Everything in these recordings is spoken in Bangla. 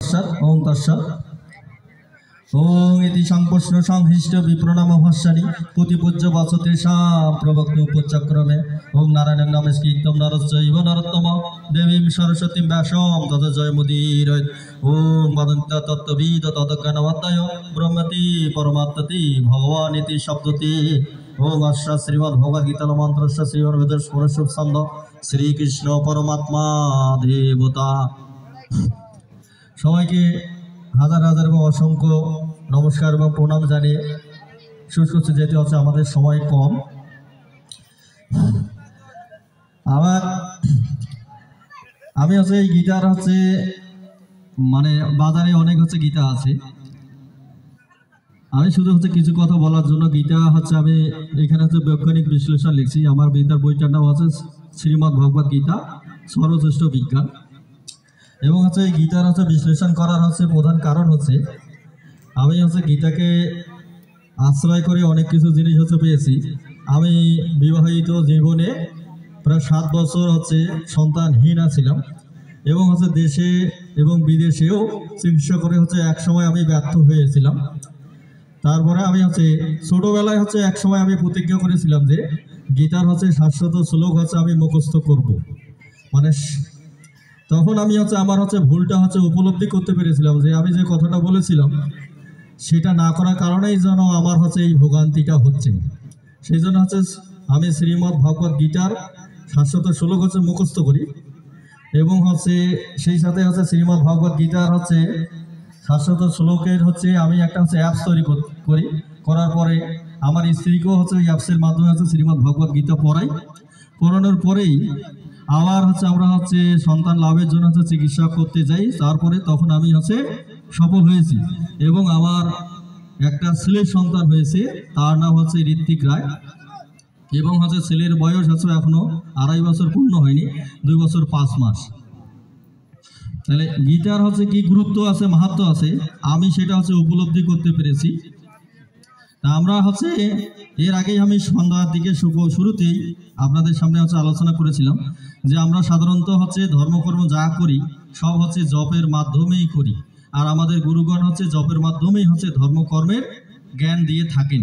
ओं तस्सत् ओं इति संप्रश्न संहिष्ट विप्रणाम भाष्यानि प्रतिपूज्य वासुतेषां प्रवक्तुं उपचक्रमे ओं नारायणं नमस्कृतं नरश्चैव नरोत्तमं देवीं सरस्वतीं व्यासं ततो जयमुदीरयेत् ओं वदन्त तत्त्वविद तद्ज्ञानवत्तय ब्रह्मति परमात्मति भगवानिति शब्दति ओं अष्ट श्रीमद्भगवद्गीता मन्त्रस्य श्रीमद्वेदस्य छन्द श्रीकृष्ण परमात्मा देवता সবাইকে হাজার হাজার এবং অসংখ্য নমস্কার এবং প্রণাম জানিয়ে শুরু করতে যেতে হচ্ছে আমাদের সময় কম। আমি হচ্ছে এই গীতার হচ্ছে মানে বাজারে অনেক হচ্ছে গীতা আছে, আমি শুধু হচ্ছে কিছু কথা বলার জন্য গীতা হচ্ছে আমি এখানে হচ্ছে বৈজ্ঞানিক বিশ্লেষণ লিখছি। আমার গীতার বইটার নাম হচ্ছে শ্রীমদ্ ভগবদ গীতা সর্বশ্রেষ্ঠ বিজ্ঞান। এবং হচ্ছে এই গীতার হচ্ছে বিশ্লেষণ করার হচ্ছে প্রধান কারণ হচ্ছে আমি হচ্ছে গীতাকে আশ্রয় করে অনেক কিছু জিনিস হচ্ছে পেয়েছি। আমি বিবাহিত জীবনে প্রায় 7 বছর হচ্ছে সন্তানহীন ছিলাম এবং হচ্ছে দেশে এবং বিদেশেও চিকিৎসা করে হচ্ছে এক সময় আমি ব্যর্থ হয়েছিলাম। তারপরে আমি হচ্ছে ছোটোবেলায় হচ্ছে এক সময় আমি প্রতিজ্ঞা করেছিলাম যে গীতার হচ্ছে 700 শ্লোক হচ্ছে আমি মুখস্থ করব। মানে তখন আমি হচ্ছে আমার হচ্ছে ভুলটা হচ্ছে উপলব্ধি করতে পেরেছিলাম যে আমি যে কথাটা বলেছিলাম সেটা না করার কারণেই যেন আমার হচ্ছে এই ভোগান্তিটা হচ্ছে। সেই জন্য হচ্ছে আমি শ্রীমদ্ ভগবদ গীতার 700 শ্লোক হচ্ছে মুখস্থ করি এবং হচ্ছে সেই সাথে হচ্ছে শ্রীমদ্ ভগবদ গীতার হচ্ছে 700 শ্লোকের হচ্ছে আমি একটা হচ্ছে অ্যাপস তৈরি করি। করার পরে আমার স্ত্রীকেও হচ্ছে ওই অ্যাপসের মাধ্যমে হচ্ছে শ্রীমদ্ ভগবদ গীতা পড়ানোর পরেই আবার হচ্ছে আমরা হচ্ছে সন্তান লাভের জন্য হচ্ছে চিকিৎসা করতে যাই। তারপরে তখন আমি হচ্ছে সফল হয়েছি এবং আমার একটা ছেলের সন্তান হয়েছে, তার নাম হচ্ছে ঋত্বিক রায় এবং হচ্ছে ছেলের বয়স হচ্ছে এখনো 2.5 বছর পূর্ণ হয়নি, 2 বছর 5 মাস। তাহলে গীতার হচ্ছে কি গুরুত্ব আছে, মাহাত্ম্য আছে, আমি সেটা হচ্ছে উপলব্ধি করতে পেরেছি। আমরা হচ্ছে এর আগেই আমি সন্ধ্যার দিকে শুরুতেই আপনাদের সামনে হচ্ছে আলোচনা করেছিলাম যে আমরা সাধারণত হচ্ছে ধর্মকর্ম যা করি সব হচ্ছে জপের মাধ্যমেই করি, আর আমাদের গুরুগণ হচ্ছে জপের মাধ্যমেই হচ্ছে ধর্মকর্মের জ্ঞান দিয়ে থাকেন।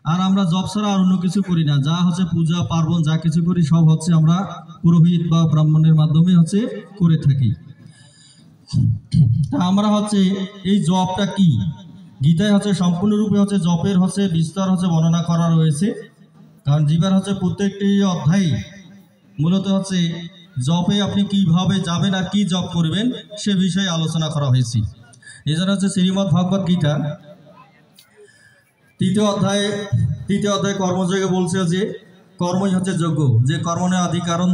আর আমরা জপ ছাড়া আর অন্য কিছু করি না, যা হচ্ছে পূজা পার্বণ যা কিছু করি সব হচ্ছে আমরা পুরোহিত বা ব্রাহ্মণের মাধ্যমে হচ্ছে করে থাকি। তা আমরা হচ্ছে এই জপটা কি, গীতায় হচ্ছে সম্পূর্ণরূপে হচ্ছে জপের হচ্ছে বিস্তার হচ্ছে বর্ণনা করা রয়েছে। কারণ জীবের হচ্ছে প্রত্যেকটি অধ্যায়ে মূলত হচ্ছে জপে আপনি কিভাবে যাবেন আর কি জপ করবেন সে বিষয়ে আলোচনা করা হয়েছে। এই জন্য হচ্ছে শ্রীমদ্ ভগবদ গীতা তৃতীয় অধ্যায় কর্মযোগে বলছে যে কর্মই হচ্ছে যজ্ঞ, যে কর্মণের আদি কারণ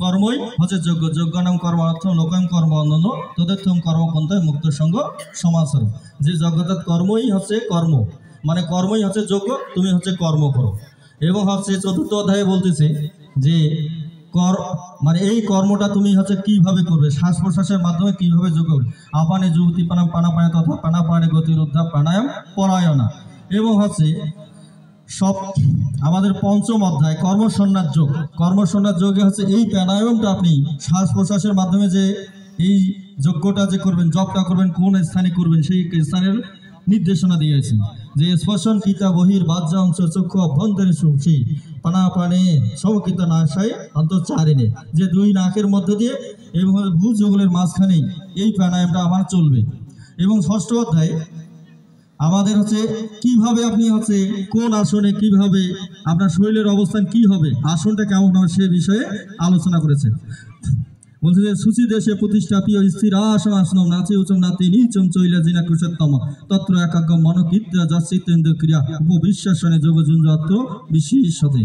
কর্মই হচ্ছে যজ্ঞ, যজ্ঞ নাম কর্মার্থম লোকাম কর্ম অনন্য তদেত্থম কর্মপন্থায় মুক্ত সঙ্গ সমাচার। যে যজ্ঞতার কর্মই হচ্ছে কর্ম, মানে কর্মই হচ্ছে যজ্ঞ, তুমি হচ্ছে কর্ম করো। এবং হচ্ছে চতুর্থ অধ্যায়ে বলতেছে যে মানে এই কর্মটা তুমি হচ্ছে কিভাবে করবে, শ্বাস প্রশ্বাসের মাধ্যমে কিভাবে যোগ করবে। আপানে যুবতী প্রাণাপানে তথা প্রাণাপানে গতিরুদ্ধা প্রাণায়াম পরায়ণা। এবং হচ্ছে সব আমাদের পঞ্চম অধ্যায় কর্মসন্ন্যাস যোগ, কর্মসন্ন্যাস যোগে হচ্ছে এই প্রাণায়ামটা আপনি শ্বাস প্রশ্বাসের মাধ্যমে যে এই যজ্ঞটা যে করবেন, জপটা করবেন, কোন স্থানে করবেন সেই স্থানের নির্দেশনা দিয়েছেন। যে স্পর্শন কিতা বহির বাহ্য অংশ চক্ষু অভ্যন্তরে সুখী প্রাণাপানে সমকিত নাশায় অন্তঃচারিণে, যে 2 নাকের মধ্য দিয়ে এবং ভূযুগলের মাঝখানেই এই প্রাণায়ামটা আমার চলবে। এবং ষষ্ঠ অধ্যায়ে আমাদের হচ্ছে কিভাবে আপনি হচ্ছে কোন আসনে কিভাবে আপনার শরীরের অবস্থান কি হবে, আসনটা কেমন হবে সে বিষয়ে আলোচনা করেছেন। বলছে যে সূচি দেশে প্রতিষ্ঠাপীয় স্থির আসন আসনম নাচে উচম নাতি নিচম চৈলা জিনা কৃষোত্তম তত্র একাগ্র মনকিদ্রা যশ্চিতেন্দ্র ক্রিয়া উপবিশ্বাসনে যোগজুঞ্জত্র বিশেষতে।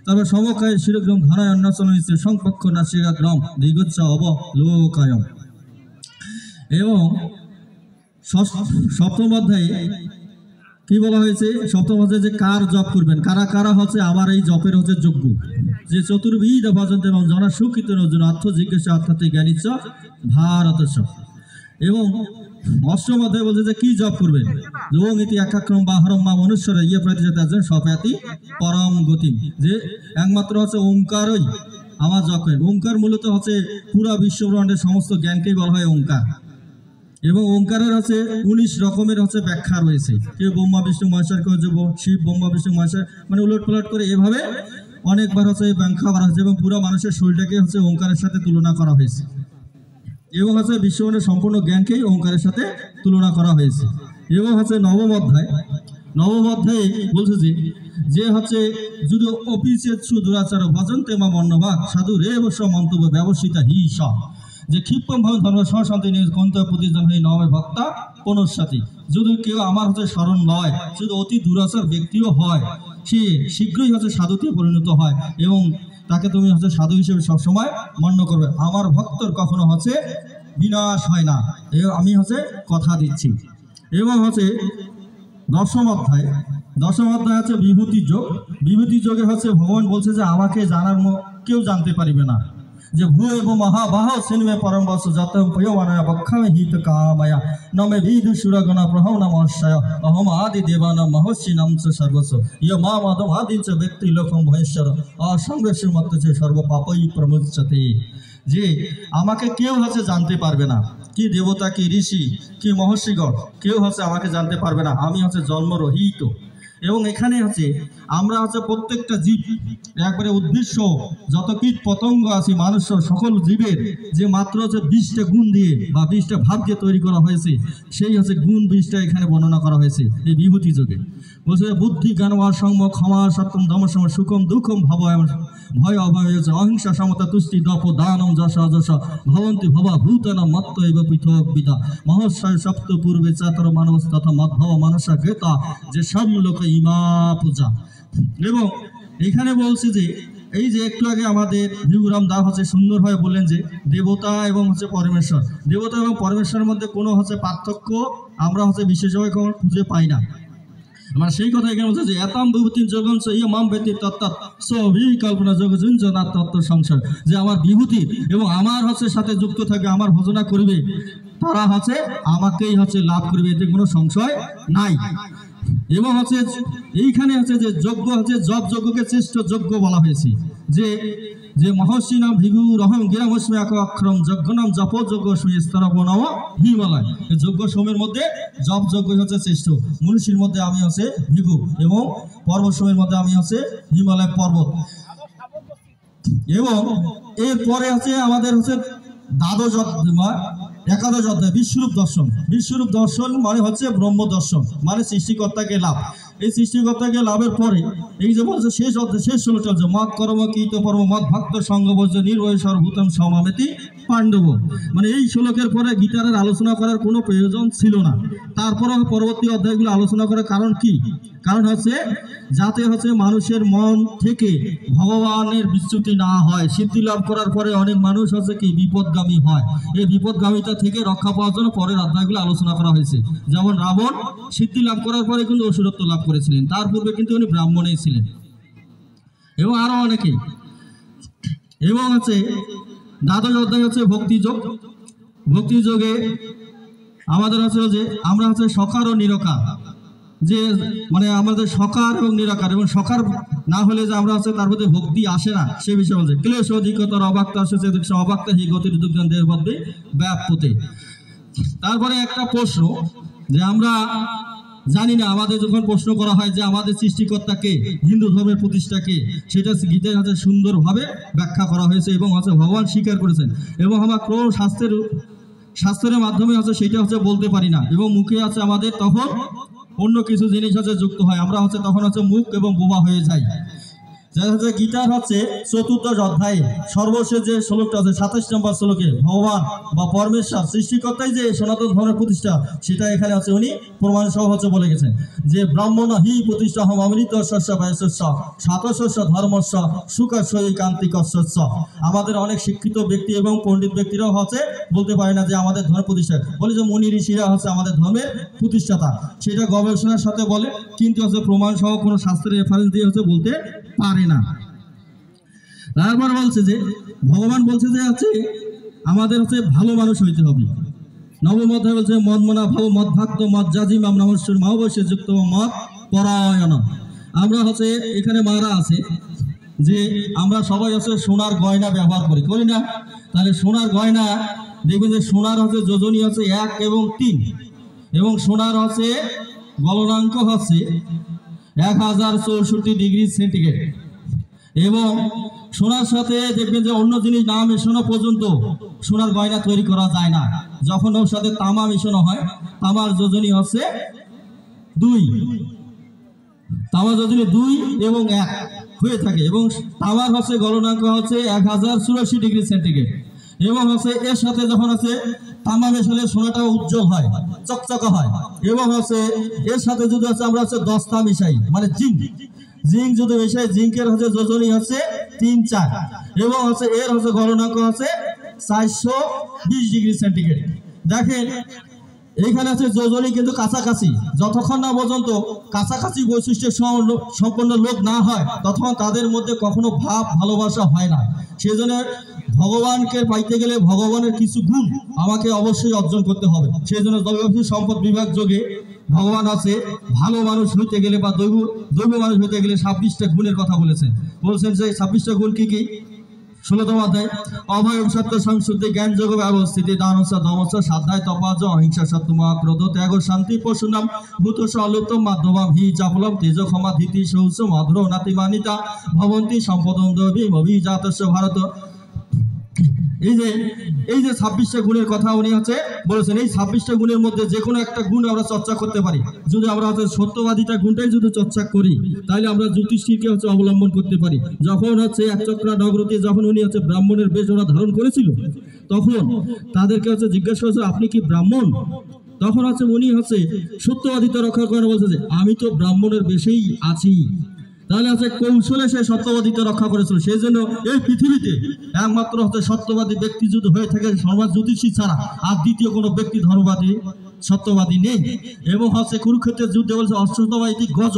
তারপর সমকায় শিরগ্রম ধারায় অন্নচলন সংপক্ষ নাসিকাগ্রম দিগচ্ছ অবলোকায়ম। এবং সপ্তম অধ্যায়ে কি বলা হয়েছে, সপ্তম অধ্যায়ে যে কার জপ করবেন, কারা কারা হচ্ছে আমার এই জপের হচ্ছে যোগ্য, যে চতুর্বিধ ভজন্ত এবং জনা সুখিত অর্জুন অর্থ জিজ্ঞাসা অর্থাৎ জ্ঞানীচ ভারত। এবং অষ্টম অধ্যায়ে বলছে যে কি জপ করবেন, যোগ ইতি একাক্রম বা হরম বা মনুষ্যর ইয়ে প্রতিষ্ঠা সপাতি পরম গতিম, যে একমাত্র হচ্ছে ওঙ্কারই আমার জপ করেন। ওঙ্কার মূলত হচ্ছে পুরা বিশ্বব্রহ্মাণ্ডের সমস্ত জ্ঞানকেই বলা হয় ওঙ্কার। এবং ওঙ্কারের হচ্ছে 19 রকমের হচ্ছে ব্যাখ্যা রয়েছে। কেউ ব্রহ্মা বিষ্ণু মহেশ্বর, কেউ শিব ব্রহ্মা বিষ্ণু মহেশ্বর, মানে উলট পালট করে এভাবে অনেকবার হচ্ছে ব্যাখ্যা করা হয়েছে এবং পুরো মানুষের শরীরটাকে হচ্ছে ওঙ্কারের সাথে তুলনা করা হয়েছে এবং হচ্ছে বিশ্বমানের সম্পূর্ণ জ্ঞানকেই ওঙ্কারের সাথে তুলনা করা হয়েছে। এবং হচ্ছে নবম অধ্যায়ে বলছে যে হচ্ছে যদি অপিচেচ্ছু দুরাচার ভজন তেমা মন্নবাক সাধু রে অবশ্য মন্তব্য ব্যবস্থিতা হি স, যে ক্ষিপ্রম ভাবে ধর্ম সশান্তি নিয়ে গন্তব্য প্রতিজন হয়ে নবে ভক্তা পুনঃসাথী, যদি কেউ আমার হচ্ছে স্মরণ লয়, শুধু অতি দুরাচার ব্যক্তিও হয়, সে শীঘ্রই হচ্ছে সাধুতে পরিণত হয় এবং তাকে তুমি হচ্ছে সাধু হিসেবে সবসময় মান্য করবে। আমার ভক্তর কখনো হচ্ছে বিনাশ হয় না, আমি হচ্ছে কথা দিচ্ছি। এবং হচ্ছে দশম অধ্যায় হচ্ছে বিভূতি যোগ। বিভূতি যোগে হচ্ছে ভগবান বলছে যে আমাকে জানার কেউ জানতে পারিবে না, যে ভূ এবং মহাবাহ সিনেমে পরম বস যত প্রিয়মানয়া বক্ষামে হিত কামায়া নমে বিধু সুরগণা প্রহম নমস্যায় অহম আদি দেবানা মহর্ষি নাম চ সর্বস্ব ইয় মা মাধব আদিন চ ব্যক্তি লোকম মহেশ্বর অসংগ্রেশের মত যে সর্বপাপই প্রমুচ্যতে, যে আমাকে কেউ হচ্ছে জানতে পারবে না, কি দেবতা, কি ঋষি, কি মহর্ষিগণ, কেউ হচ্ছে আমাকে জানতে পারবে না, আমি হচ্ছে জন্মরহিত। এবং এখানে হচ্ছে আমরা হচ্ছে প্রত্যেকটা জীব একবারে উদ্ভিদ যত কীট পতঙ্গ আছে, মানুষ সকল জীবের যে মাত্র হচ্ছে 20টা গুণ দিয়ে বা 20টা ভাব দিয়ে তৈরি করা হয়েছে, সেই হচ্ছে গুণ 20টা এখানে বর্ণনা করা হয়েছে এই বিভূতি যোগে। বলছে বুদ্ধি জ্ঞান সঙ্গ ক্ষমা সত্যম দমসম সুখম দুঃখম ভয় অভয় অহিংসা সমতা তুষ্টি দপ দানম যশ অযশ ভবন্তি ভবা ভূতন মত্ত এব পৃথক বিদা মহস্বয় সপ্ত পূর্বে চাতর মানব তথা মদ্ভব মানসা ক্রেতা যে সব লোক ইমা পূজা। এবং এখানে বলছে যে এই যে একটু আগে আমাদের ভিউরাম দা হচ্ছে সুন্দরভাবে বললেন যে দেবতা এবং হচ্ছে পরমেশ্বর, দেবতা এবং পরমেশ্বরের মধ্যে কোনো হচ্ছে পার্থক্য আমরা হচ্ছে বিশেষভাবে কোনো খুঁজে পাই না। আমার সেই কথা এখানে বলছে যে এতম বিভূতি যোগন ইয়ে মাম ব্যক্তি তত্ত্ব কল্পনা যোগজুঞ্জনাথ তত্ত্ব সংসার, যে আমার বিভূতি এবং আমার হচ্ছে সাথে যুক্ত থাকবে, আমার ভজনা করবে, তারা হচ্ছে আমাকেই হচ্ছে লাভ করবে, এতে কোনো সংশয় নাই। এবং হচ্ছে এইখানে হচ্ছে যে যজ্ঞ হচ্ছে জপ যজ্ঞকে শ্রেষ্ঠ যজ্ঞ বলা হয়েছে, যে মহর্ষি নাম ভিগু রহম গিরামস্মী এক অক্ষরম যজ্ঞ নাম জপ যজ্ঞ স্তরবনম হিমালয়, যজ্ঞ সময়ের মধ্যে জপ যজ্ঞ হচ্ছে শ্রেষ্ঠ। মনীষীর মধ্যে আমি হচ্ছে ভিগু এবং পর্বত সময়ের মধ্যে আমি হচ্ছে হিমালয় পর্বত। এবং এরপরে হচ্ছে আমাদের হচ্ছে দ্বাদশ একাদশ অধ্যায় বিশ্বরূপ দর্শন। বিশ্বরূপ দর্শন মানে হচ্ছে ব্রহ্ম দর্শন, মানে সৃষ্টিকর্তাকে লাভ। এই সৃষ্টিকর্তাকে লাভের পরে এই যে বলছে শেষ অধ্যায় শেষ শ্লোক চলছে মত কর্ম কীত পরম মত ভক্ত সঙ্গবর্জ নির্ভয় সর্বভূতম সমামেতি পাণ্ডব, মানে এই শ্লোকের পরে গীতারের আলোচনা করার কোনো প্রয়োজন ছিল না। তারপরে পরবর্তী অধ্যায়গুলো আলোচনা করার কারণ কি? কারণ হচ্ছে যাতে হচ্ছে মানুষের মন থেকে ভগবানের বিচ্যুতি না হয়। সিদ্ধি লাভ করার পরে অনেক মানুষ হচ্ছে কি বিপদগামী হয়, এই বিপদগামিতা থেকে রক্ষা পাওয়ার জন্য পরের অধ্যায়গুলো আলোচনা করা হয়েছে। যেমন রাবণ সিদ্ধি লাভ করার পরে কিন্তু অসুরত্ব লাভ করেছিলেন, তার পূর্বে কিন্তু উনি ব্রাহ্মণেই ছিলেন, এবং আরো অনেকেই। এবং হচ্ছে দ্বাদশ অধ্যায় হচ্ছে ভক্তিযোগ। ভক্তিযোগে আমাদের হচ্ছে যে আমরা হচ্ছে সকার ও নিরকার, যে মানে আমাদের সকার এবং নিরাকার, এবং সকার না হলে যে আমরা হচ্ছে তার মধ্যে ভক্তি আসে না, সে বিষয়ে বলছে ক্লেশ অধিকতর অবাক্ত আসে অবাক্ত হি গতির দুর্জন দেহের মধ্যে ব্যাপতে। তারপরে একটা প্রশ্ন, যে আমরা জানি না, আমাদের যখন প্রশ্ন করা হয় যে আমাদের সৃষ্টিকর্তাকে, হিন্দু ধর্মের প্রতিষ্ঠাকে, সেটা গীতায় হচ্ছে সুন্দরভাবে ব্যাখ্যা করা হয়েছে এবং হচ্ছে ভগবান স্বীকার করেছেন। এবং আমরা কোনো শাস্ত্রের মাধ্যমে হচ্ছে সেটা হচ্ছে বলতে পারি না, এবং মুখে আছে আমাদের তখন অন্য কিছু জিনিস হচ্ছে যুক্ত হয়, আমরা হচ্ছে তখন হচ্ছে মুখ এবং বোবা হয়ে যাই। হচ্ছে গীতার হচ্ছে চতুর্দশ অধ্যায়ে সর্বশেষ যে শ্লোকটা আছে 27 নম্বর শ্লোকে ভগবান বা পরমেশ্বর সৃষ্টিকর্তাই যে সনাতন ধর্মের প্রতিষ্ঠা, সেটা এখানে হচ্ছে উনি প্রমাণ সহ হচ্ছে বলে গেছেন যে ব্রাহ্মণ হি প্রতিষ্ঠা হম অমৃত শস্য বয়স্য সাতশস্য ধর্মস্য সুখস্য কান্তিকস্য। আমাদের অনেক শিক্ষিত ব্যক্তি এবং পণ্ডিত ব্যক্তিরাও হচ্ছে বলতে পারে না যে আমাদের ধর্ম প্রতিষ্ঠা, বলে যে মুনি ঋষিরা হচ্ছে আমাদের ধর্মের প্রতিষ্ঠাতা, সেটা গবেষণার সাথে বলে, কিন্তু হচ্ছে প্রমাণ সহ কোনো শাস্ত্রের রেফারেন্স দিয়ে হচ্ছে বলতে পারে না। তারপর বলছে যে ভগবান বলছে যে হচ্ছে আমাদের হচ্ছে ভালো মানুষ হইতে হবে। নবম অধ্যায় বলছে মদ মনা ভাব মদ ভক্ত মদ জাজিমাম নমস্বর মহাবশ্যে যুক্ত মদ পরায়ণ। আমরা হচ্ছে এখানে মারা আছে যে আমরা সবাই হচ্ছে সোনার গয়না ব্যবহার করি না? তাহলে সোনার গয়না দেখবেন যে সোনার হচ্ছে যোজনী হচ্ছে 1 এবং 3 এবং সোনার হচ্ছে গলনাঙ্ক হচ্ছে 1064°C এবং সোনার সাথে দেখবেন যে অন্য জিনিস না মেশানো পর্যন্ত সোনার গয়না তৈরি করা যায় না। যখন ওর সাথে তামা মেশানো হয়, তামার যোজনী হচ্ছে 2, তামার যোজনী 2 এবং 1 হয়ে থাকে এবং তামার হচ্ছে গলনাঙ্ক হচ্ছে 1084°C এবং হচ্ছে এর সাথে যখন আছে তামা মেশালে সোনাটা উজ্জ্বল হয়, চকচকা হয় এবং হচ্ছে এর সাথে যদি আছে আমরা হচ্ছে দস্তা মিশাই মানে জিঙ্ক যদি মিশাই, জিঙ্কের হচ্ছে যোজনী হচ্ছে 3-4 এবং হচ্ছে এর হচ্ছে গলনাঙ্ক হচ্ছে 420°C। দেখেন এইখানে আছে যোজনী কিন্তু কাছাকাছি, যতক্ষণ না পর্যন্ত কাছাকাছি বৈশিষ্ট্য সম্পন্ন লোক না হয় ততক্ষণ তাদের মধ্যে কখনো ভাব ভালোবাসা হয় না। সেজন্য ভগবানকে পাইতে গেলে ভগবানের কিছু গুণ আমাকে অবশ্যই অর্জন করতে হবে। সেই জন্য দৈবী সম্পদ বিভাগ যোগে ভগবান আছে ভালো মানুষ হইতে গেলে বা দৈব মানুষ হইতে গেলে 26টা গুণের কথা বলেছেন যে 26টা গুণ কি কি? 16তম অধ্যায় অভয় সত্য সংশুদ্ধি জ্ঞান যোগ ব্যবস্থিতি দানসা দমসা সাধ্যায় তপাজ অহিংসা সত্যমা ক্রোধ ত্যাগ শান্তি পশুনাম ভূত অলুপ্তম মাধ্যমাম হি চাপলম তেজ ক্ষমা ধীতি সৌচ মধুর নাতিমানিতা ভবন্তি সম্পদম দেবী অভিজাতস্য ভারত। এই যে 26টা গুণের কথা উনি হচ্ছে বলেছেন। এই 26টা গুণের মধ্যে যে কোনো একটা গুণ আমরা চর্চা করতে পারি। যদি আমরা হচ্ছে সত্যবাদিতা গুণটাই যদি চর্চা করি তাহলে আমরা যুধিষ্ঠিরকে হচ্ছে অবলম্বন করতে পারি। যখন হচ্ছে একচক্রা নগরীতে যখন উনি হচ্ছে ব্রাহ্মণের বেশ ওরা ধারণ করেছিল তখন তাদেরকে হচ্ছে জিজ্ঞাসা করেছে আপনি কি ব্রাহ্মণ? তখন হচ্ছে উনি হচ্ছে সত্যবাদিতা রক্ষা করে বলছে যে আমি তো ব্রাহ্মণের বেশেই আছি। তাহলে হচ্ছে কৌশলে সে সত্যবাদিতা রক্ষা করেছিল। সেই জন্য এই পৃথিবীতে একমাত্র হচ্ছে সত্যবাদী ব্যক্তি যদি হয়ে থাকে সমাজ জ্যোতিষী ছাড়া আর দ্বিতীয় কোনো ব্যক্তি ধর্মবাদী সত্যবাদী নেই। এবং হচ্ছে কুরুক্ষেত্রের যুদ্ধে বলছে অশ্বত্থবাদী গজ,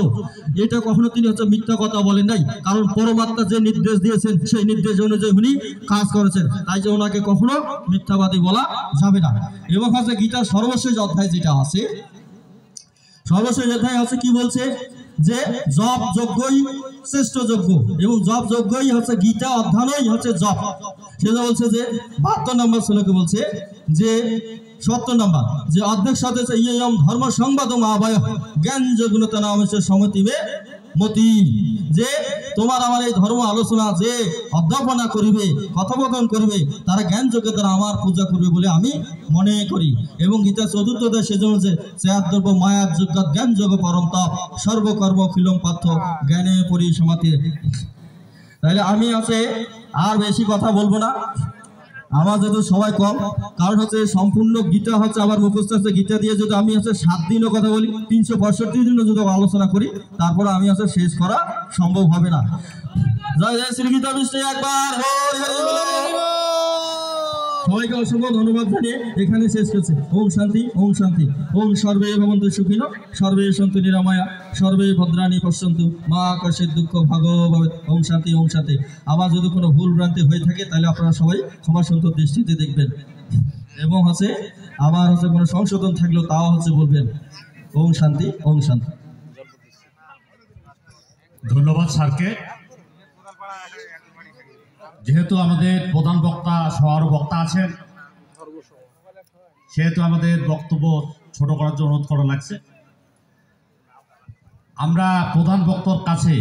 এটা কখনো তিনি হচ্ছে মিথ্যা কথা বলেন নাই, কারণ পরমাত্মা যে নির্দেশ দিয়েছেন সেই নির্দেশ অনুযায়ী উনি কাজ করেছেন, তাই যে ওনাকে কখনো মিথ্যাবাদী বলা যাবে না। এবং হচ্ছে গীতার সর্বশেষ অধ্যায় যেটা আছে, সর্বশেষ অধ্যায় আছে কি বলছে যে জপ যজ্ঞই শ্রেষ্ঠ যজ্ঞ এবং জপ যজ্ঞই হচ্ছে গীতা অধ্যয়নই হচ্ছে জপ। সেটা বলছে যে 72 নম্বর শ্লোকে বলছে যে 70 নম্বর যে অর্ধেক সাথে ইয়ম ধর্ম সংবাদ আবায় জ্ঞান যোগ্যতা নামে সমতিবে মতি, যে তোমার আমার এই ধর্ম আলোচনা যে অধ্যাপনা করিবে কথোপকথন করিবে তারা জ্ঞান যোগ্যের দ্বারা আমার পূজা করবে বলে আমি মনে করি। এবং গীতা 4th অধ্যায় সেজন্য যে দ্রব্য মায়ার যোগ্য জ্ঞান যোগ পরম তপ সর্বকর্ম খিলম পার্থ জ্ঞানে পরিসমাতি। তাহলে আমি আছে আর বেশি কথা বলবো না, আমার যেহেতু সবাই কম, কারণ হচ্ছে সম্পূর্ণ গীতা হচ্ছে আবার মুখস্থ হচ্ছে। গীতা দিয়ে যদি আমি হচ্ছে 7 দিনও কথা বলি 365 দিনও যদি আলোচনা করি তারপরে আমি হচ্ছে শেষ করা সম্ভব হবে না। জয় জয় শ্রী গীতা বিষ্ণু একবার সবাইকে অসংখ্য ধন্যবাদ জানিয়ে এখানে শেষ করছে। ওম শান্তি ওম শান্তি ওম সর্বে ভবন্তু সুখিনো সর্বে সন্তু নিরাময়া সর্বে ভদ্রাণী পশ্যন্তু মা কষ্টের দুঃখ ভাগবত। ওম শান্তি ওম শান্তি। আবার যদি কোনো ভুল ভ্রান্তি হয়ে থাকে তাহলে আপনারা সবাই ক্ষমা সুন্দর দৃষ্টিতে দেখবেন এবং হচ্ছে আবার হচ্ছে কোনো সংশোধন থাকলেও তাও হচ্ছে বলবেন। ওম শান্তি ওম শান্তি। ধন্যবাদ স্যারকে। যেহেতু আমাদের প্রধান বক্তা সবার বক্তা আছেন সেহেতু আমাদের বক্তব্য ছোট করার জন্য অনুরোধ করা লাগছে। আমরা প্রধান বক্তার কাছে